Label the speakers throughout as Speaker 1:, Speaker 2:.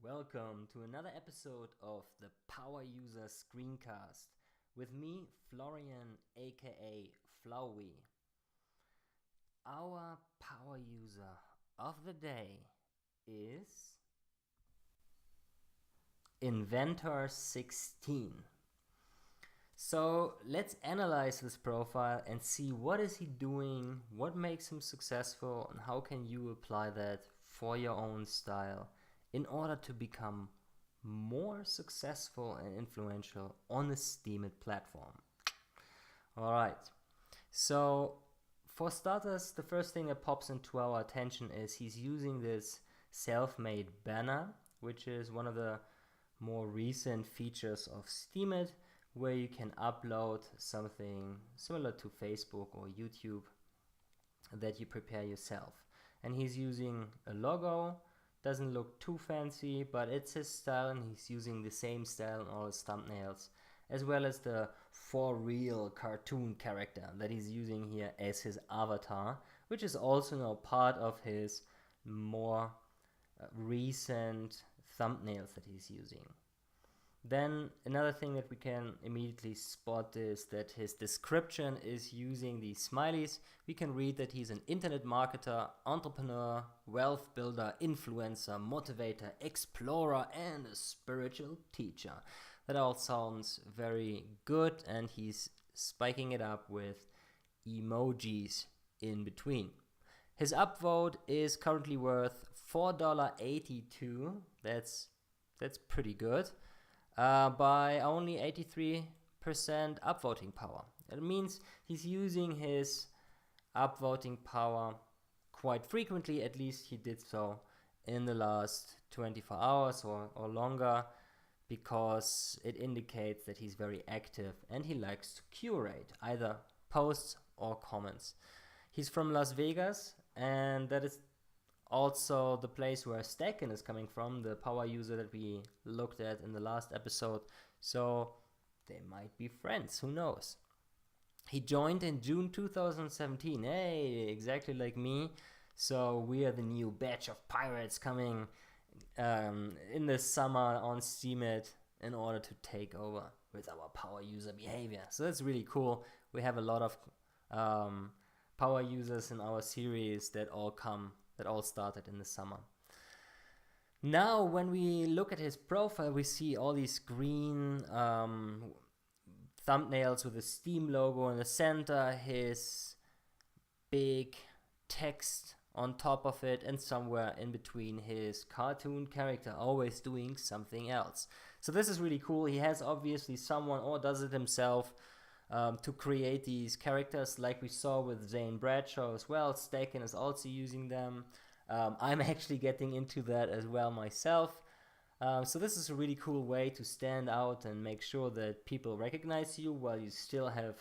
Speaker 1: Welcome to another episode of the Power User Screencast with me, Florian, aka Flowey. Our power user of the day is Inventor16. So let's analyze this profile and see what is he doing, what makes him successful, and how can you apply that for your own style in order to become more successful and influential on the Steemit platform. Alright, so for starters, the first thing that pops into our attention is he's using this self-made banner, which is one of the more recent features of Steemit, where you can upload something similar to Facebook or YouTube that you prepare yourself. And he's using a logo. Doesn't look too fancy, but it's his style, and he's using the same style in all his thumbnails, as well as the for real cartoon character that he's using here as his avatar, which is also now part of his more recent thumbnails that he's using. Then another thing that we can immediately spot is that his description is using these smileys. We can read that he's an internet marketer, entrepreneur, wealth builder, influencer, motivator, explorer, and a spiritual teacher. That all sounds very good, and he's spiking it up with emojis in between. His upvote is currently worth $4.82. That's pretty good. By only 83% upvoting power. It means he's using his upvoting power quite frequently. At least he did so in the last 24 hours or longer, because it indicates that he's very active and he likes to curate either posts or comments. He's from Las Vegas, and that is also the place where Steemit is coming from, the power user that we looked at in the last episode. So they might be friends, who knows. He joined in June 2017. Hey, exactly like me. So we are the new batch of pirates coming in the summer on Steemit in order to take over with our power user behavior. So that's really cool. We have a lot of power users in our series that all started in the summer. Now, when we look at his profile, we see all these green thumbnails with the Steam logo in the center, his big text on top of it, and somewhere in between his cartoon character, always doing something else. So this is really cool. He has obviously someone, or does it himself, to create these characters, like we saw with Zane Bradshaw as well. Steemit is also using them. I'm actually getting into that as well myself. So this is a really cool way to stand out and make sure that people recognize you while you still have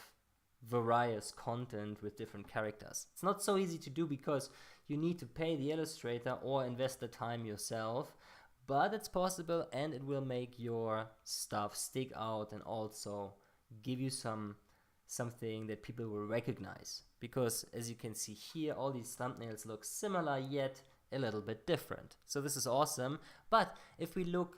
Speaker 1: various content with different characters. It's not so easy to do because you need to pay the illustrator or invest the time yourself, but it's possible, and it will make your stuff stick out and also give you something that people will recognize. Because as you can see here, all these thumbnails look similar yet a little bit different. So this is awesome. But if we look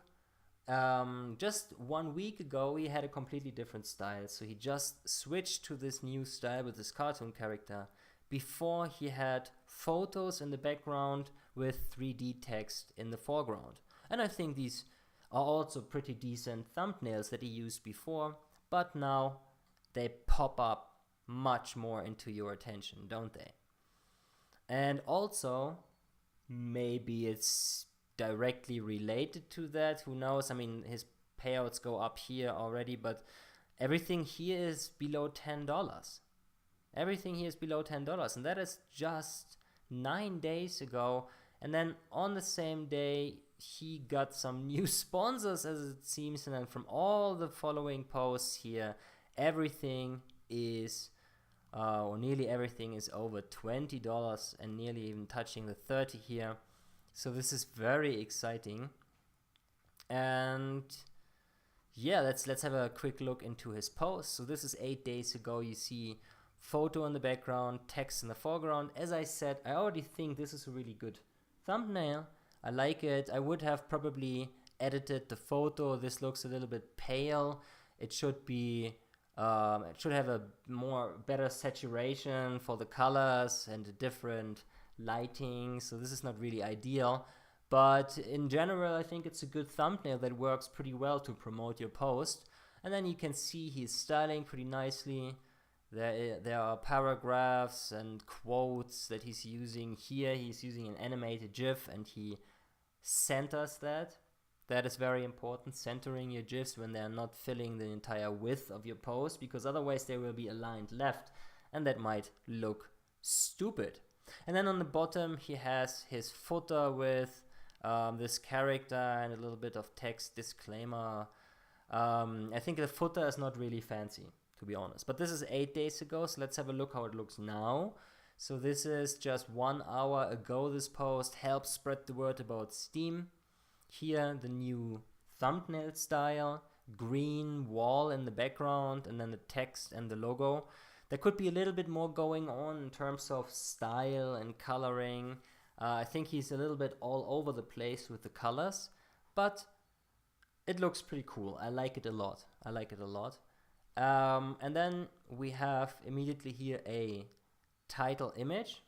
Speaker 1: just 1 week ago, he had a completely different style. So he just switched to this new style with this cartoon character. Before, he had photos in the background with 3D text in the foreground. And I think these are also pretty decent thumbnails that he used before. But now they pop up much more into your attention, don't they? And also, maybe it's directly related to that, who knows? I mean, his payouts go up here already, but everything here is below $10. Everything here is below $10, and that is just 9 days ago. And then on the same day, he got some new sponsors, as it seems, and then from all the following posts here, everything is, or nearly everything is over $20 and nearly even touching the 30 here. So this is very exciting. And yeah, let's have a quick look into his post. So this is 8 days ago. You see photo in the background, text in the foreground. As I said, I already think this is a really good thumbnail. I like it. I would have probably edited the photo. This looks a little bit pale. It should be it should have a better saturation for the colors and the different lighting, so this is not really ideal, but in general I think it's a good thumbnail that works pretty well to promote your post. And then you can see he's styling pretty nicely. There are paragraphs and quotes that he's using here. He's using an animated GIF and he centers that. That is very important, centering your GIFs when they're not filling the entire width of your post, because otherwise they will be aligned left and that might look stupid. And then on the bottom he has his footer with this character and a little bit of text disclaimer. I think the footer is not really fancy, to be honest, but this is 8 days ago, so let's have a look how it looks now. So this is just 1 hour ago, this post. Help spread the word about Steam. Here the new thumbnail style, green wall in the background, and then the text and the logo. There could be a little bit more going on in terms of style and coloring. I think he's a little bit all over the place with the colors, but it looks pretty cool. I like it a lot. And then we have immediately here a title image.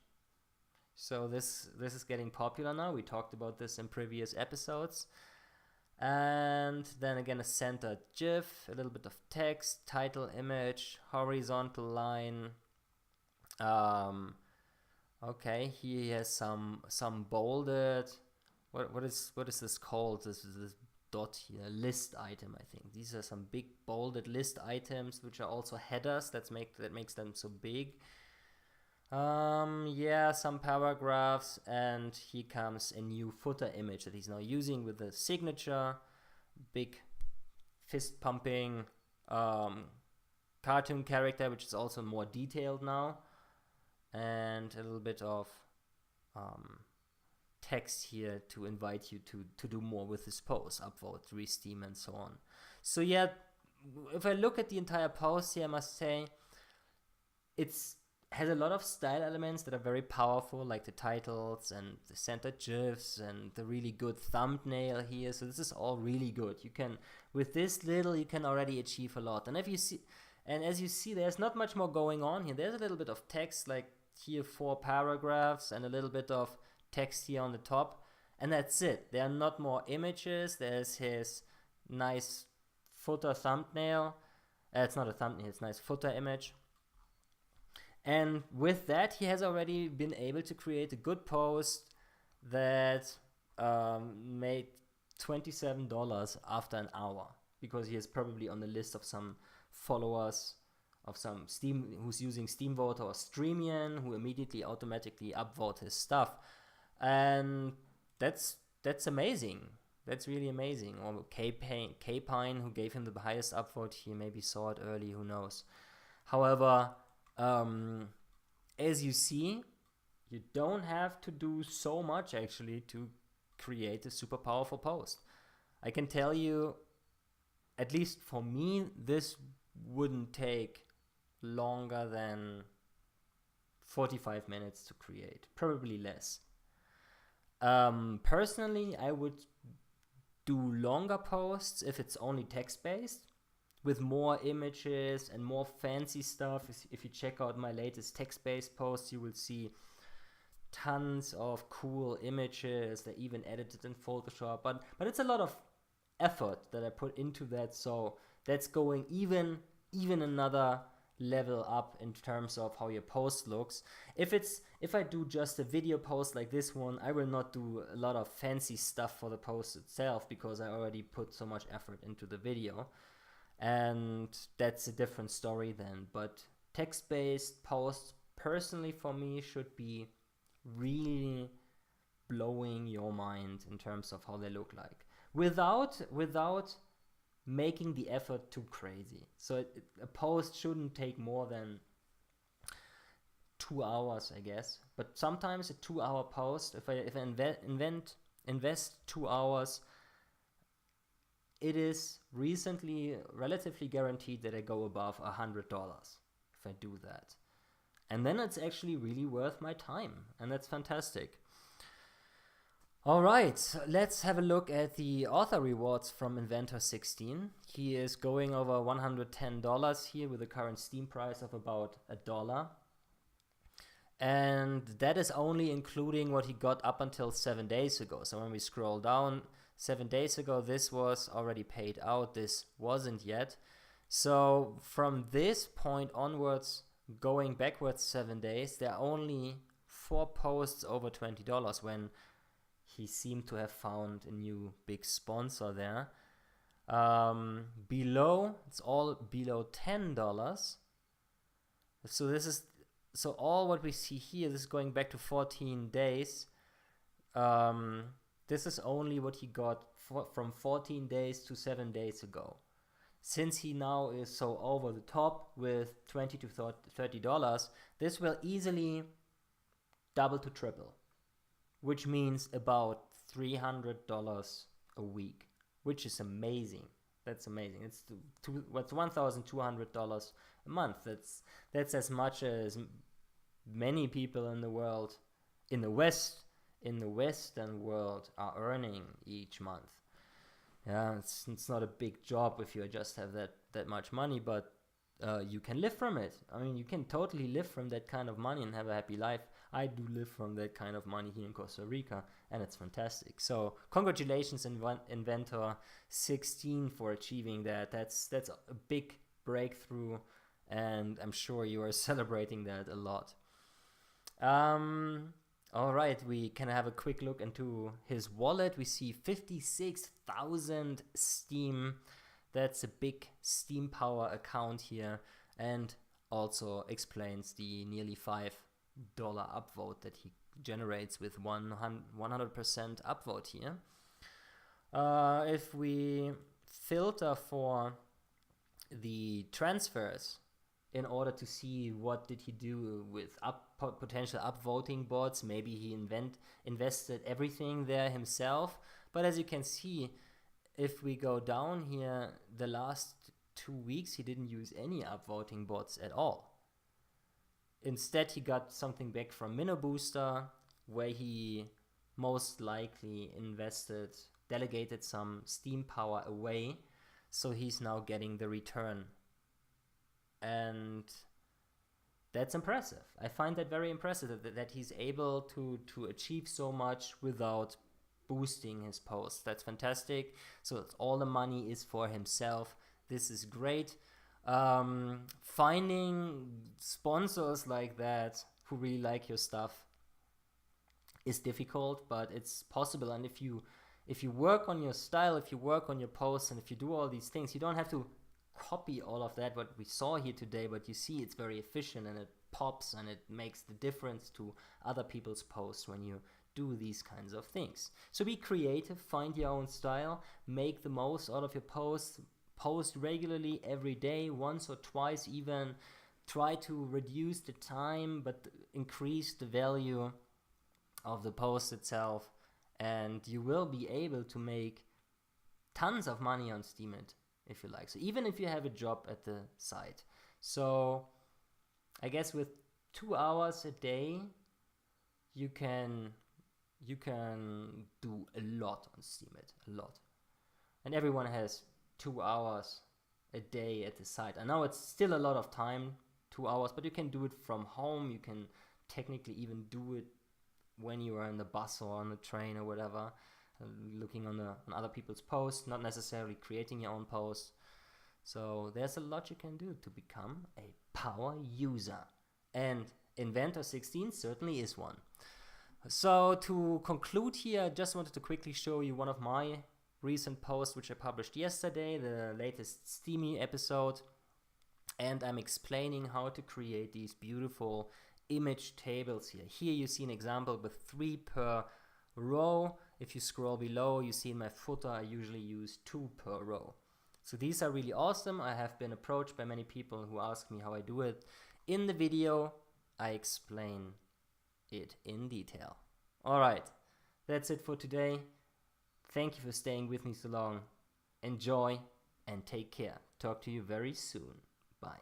Speaker 1: So this is getting popular now. We talked about this in previous episodes. And then again a centered GIF, a little bit of text, title image, horizontal line. Okay, he has some bolded. What is this called? This dot here, list item, I think. These are some big bolded list items, which are also headers. That makes them so big. Yeah, some paragraphs, and here comes a new footer image that he's now using with the signature, big fist pumping cartoon character, which is also more detailed now, and a little bit of text here to invite you to do more with this post, upvote, re-steam, and so on. So yeah, if I look at the entire post here, I must say it's has a lot of style elements that are very powerful, like the titles and the centered GIFs and the really good thumbnail here. So this is all really good. You can, with this little, you can already achieve a lot. And as you see, there's not much more going on here. There's a little bit of text, like here 4 paragraphs and a little bit of text here on the top, and that's it. There are not more images. There's his nice footer thumbnail. It's not a thumbnail, it's a nice footer image. And with that, he has already been able to create a good post that made $27 after an hour, because he is probably on the list of some followers of some Steam who's using Steamvoter or Streamian, who immediately automatically upvote his stuff. And that's amazing. That's really amazing. Or K-Pine, who gave him the highest upvote, he maybe saw it early, who knows. However, as you see, you don't have to do so much actually to create a super powerful post. I can tell you, at least for me, this wouldn't take longer than 45 minutes to create, probably less. Personally, I would do longer posts if it's only text-based, with more images and more fancy stuff. If you check out my latest text-based posts, you will see tons of cool images. They're even edited in Photoshop, but it's a lot of effort that I put into that, so that's going even another level up in terms of how your post looks. If I do just a video post like this one, I will not do a lot of fancy stuff for the post itself, because I already put so much effort into the video, and that's a different story then. But text-based posts, personally for me, should be really blowing your mind in terms of how they look like, without making the effort too crazy. So a post shouldn't take more than 2 hours, I guess. But sometimes a 2-hour post, if I invest 2 hours, it is recently relatively guaranteed that I go above $100 if I do that. And then it's actually really worth my time, and that's fantastic. All right, let's have a look at the author rewards from Inventor 16. He is going over $110 here with a current Steam price of about $1. And that is only including what he got up until 7 days ago. So when we scroll down, 7 days ago, this was already paid out. This wasn't yet. So from this point onwards, going backwards 7 days, there are only 4 posts over $20 when he seemed to have found a new big sponsor there. Below, it's all below $10. So all what we see here, this is going back to 14 days. This is only what he got from 14 days to 7 days ago. Since he now is so over the top with $20 to $30, this will easily double to triple, which means about $300 a week, which is amazing. That's amazing. It's $1,200 a month. That's as much as many people in the world, in the Western world, are earning each month. Yeah, it's not a big job if you just have that much money, but you can live from it. I mean, you can totally live from that kind of money and have a happy life. I do live from that kind of money here in Costa Rica, and it's fantastic. So congratulations, Inventor 16, for achieving that. That's a big breakthrough, and I'm sure you are celebrating that a lot. All right, we can have a quick look into his wallet. We see 56,000 Steem. That's a big Steem power account here, and also explains the nearly $5 upvote that he generates with 100% upvote here. If we filter for the transfers in order to see what did he do with potential upvoting bots, maybe he invested everything there himself. But as you can see, if we go down here, the last 2 weeks he didn't use any upvoting bots at all. Instead, he got something back from MinoBooster, where he most likely delegated some Steem power away, so he's now getting the return. And that's impressive. I find that very impressive that he's able to achieve so much without boosting his posts. That's fantastic. So all the money is for himself. This is great. Finding sponsors like that who really like your stuff is difficult, but it's possible. And if you work on your style, if you work on your posts, and if you do all these things, you don't have to copy all of that what we saw here today, but you see it's very efficient and it pops and it makes the difference to other people's posts when you do these kinds of things. So be creative, find your own style, make the most out of your posts, post regularly every day, once or twice even. Try to reduce the time but increase the value of the post itself, and you will be able to make tons of money on Steemit if you like. So even if you have a job at the site. So I guess with 2 hours a day you can do a lot on Steemit, a lot. And everyone has 2 hours a day at the site. I know it's still a lot of time, 2 hours, but you can do it from home. You can technically even do it when you are in the bus or on the train or whatever, looking on other people's posts, not necessarily creating your own posts. So there's a lot you can do to become a power user, and Inventor 16 certainly is one. So to conclude here, I just wanted to quickly show you one of my recent posts which I published yesterday, the latest Steamy episode, and I'm explaining how to create these beautiful image tables here. Here you see an example with 3 per row. If you scroll below, you see in my footer I usually use 2 per row. So these are really awesome. I have been approached by many people who ask me how I do it. In the video I explain it in detail. Alright, that's it for today. Thank you for staying with me so long. Enjoy and take care. Talk to you very soon. Bye.